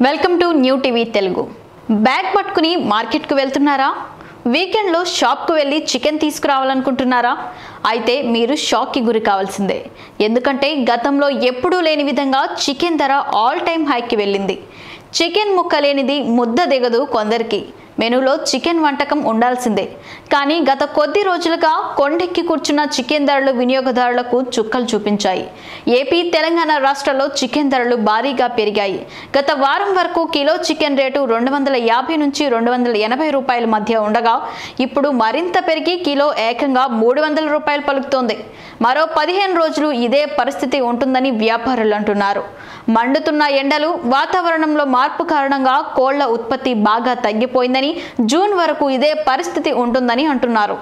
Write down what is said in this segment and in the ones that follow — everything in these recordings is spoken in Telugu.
Welcome to new TV Telugu. Bag పట్టుకుని మార్కెట్కు వెళ్తున్నారా? వీకెండ్లో షాప్కు వెళ్ళి చికెన్ తీసుకురావాలనుకుంటున్నారా? అయితే మీరు షాక్కి గురి కావాల్సిందే. ఎందుకంటే గతంలో ఎప్పుడూ లేని విధంగా చికెన్ ధర ఆల్ టైమ్ హైకి వెళ్ళింది. చికెన్ ముక్క లేనిది ముద్ద దిగదు కొందరికి. మెనూలో చికెన్ వంటకం ఉండాల్సిందే. కానీ గత కొద్ది రోజులుగా కొండెక్కి కూర్చున్న చికెన్ ధరలు వినియోగదారులకు చుక్కలు చూపించాయి. ఏపీ, తెలంగాణ రాష్ట్రాల్లో చికెన్ ధరలు భారీగా పెరిగాయి. గత వారం వరకు కిలో చికెన్ రేటు 250 నుంచి 280 రూపాయల మధ్య ఉండగా ఇప్పుడు మరింత పెరిగి కిలో ఏకంగా 300 రూపాయలు పలుకుతోంది. మరో 15 రోజులు ఇదే పరిస్థితి ఉంటుందని వ్యాపారులు అంటున్నారు. మండుతున్న ఎండలు, వాతావరణంలో మార్పు కారణంగా కోళ్ల ఉత్పత్తి బాగా తగ్గిపోయిందని, జూన్ వరకు ఇదే పరిస్థితి ఉంటుందని అంటున్నారు.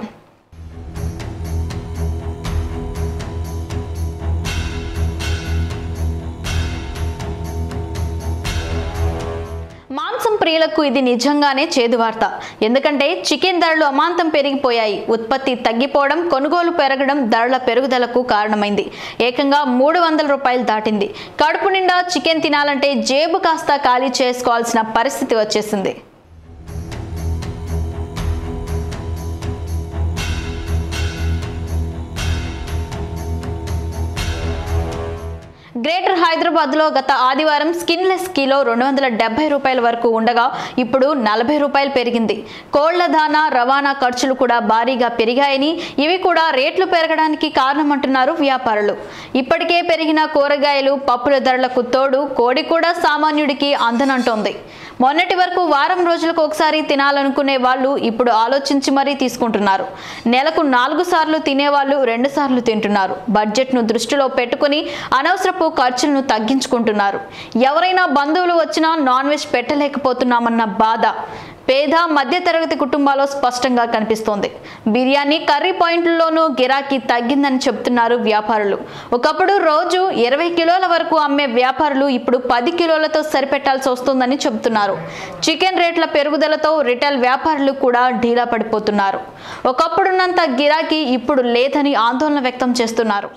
మాంసం ప్రియులకు ఇది నిజంగానే చేదు వార్త. ఎందుకంటే చికెన్ ధరలు అమాంతం పెరిగిపోయాయి. ఉత్పత్తి తగ్గిపోవడం, కొనుగోలు పెరగడం ధరల పెరుగుదలకు కారణమైంది. ఏకంగా 300 రూపాయలు దాటింది. కడుపు నిండా చికెన్ తినాలంటే జేబు కాస్త ఖాళీ చేసుకోవాల్సిన పరిస్థితి వచ్చేసింది. గ్రేటర్ హైదరాబాద్లో గత ఆదివారం స్కిన్లెస్ కిలో 270 రూపాయల వరకు ఉండగా ఇప్పుడు 40 రూపాయలు పెరిగింది. కోళ్ల దానా, రవాణా ఖర్చులు కూడా భారీగా పెరిగాయని, ఇవి కూడా రేట్లు పెరగడానికి కారణమంటున్నారు వ్యాపారులు. ఇప్పటికే పెరిగిన కూరగాయలు, పప్పుల ధరలకు తోడు కోడి కూడా సామాన్యుడికి అందనంటోంది. మొన్నటి వరకు వారం రోజులకు ఒకసారి తినాలనుకునే వాళ్ళు ఇప్పుడు ఆలోచించి మరీ తీసుకుంటున్నారు. నెలకు 4 సార్లు తినేవాళ్ళు 2 సార్లు తింటున్నారు. బడ్జెట్ను దృష్టిలో పెట్టుకుని అనవసరపు ఖర్చులను తగ్గించుకుంటున్నారు. ఎవరైనా బంధువులు వచ్చినా నాన్ వెజ్ పెట్టలేకపోతున్నామన్న బాధ పేద మధ్యతరగతి కుటుంబాల్లో స్పష్టంగా కనిపిస్తోంది. బిర్యానీ, కర్రీ పాయింట్లలోనూ గిరాకీ తగ్గిందని చెబుతున్నారు వ్యాపారులు. ఒకప్పుడు రోజు 20 కిలోల వరకు అమ్మే వ్యాపారులు ఇప్పుడు 10 కిలోలతో సరిపెట్టాల్సి వస్తుందని చెబుతున్నారు. చికెన్ రేట్ల పెరుగుదలతో రిటైల్ వ్యాపారులు కూడా ఢీలా పడిపోతున్నారు. ఒకప్పుడున్నంత గిరాకీ ఇప్పుడు లేదని ఆందోళన వ్యక్తం చేస్తున్నారు.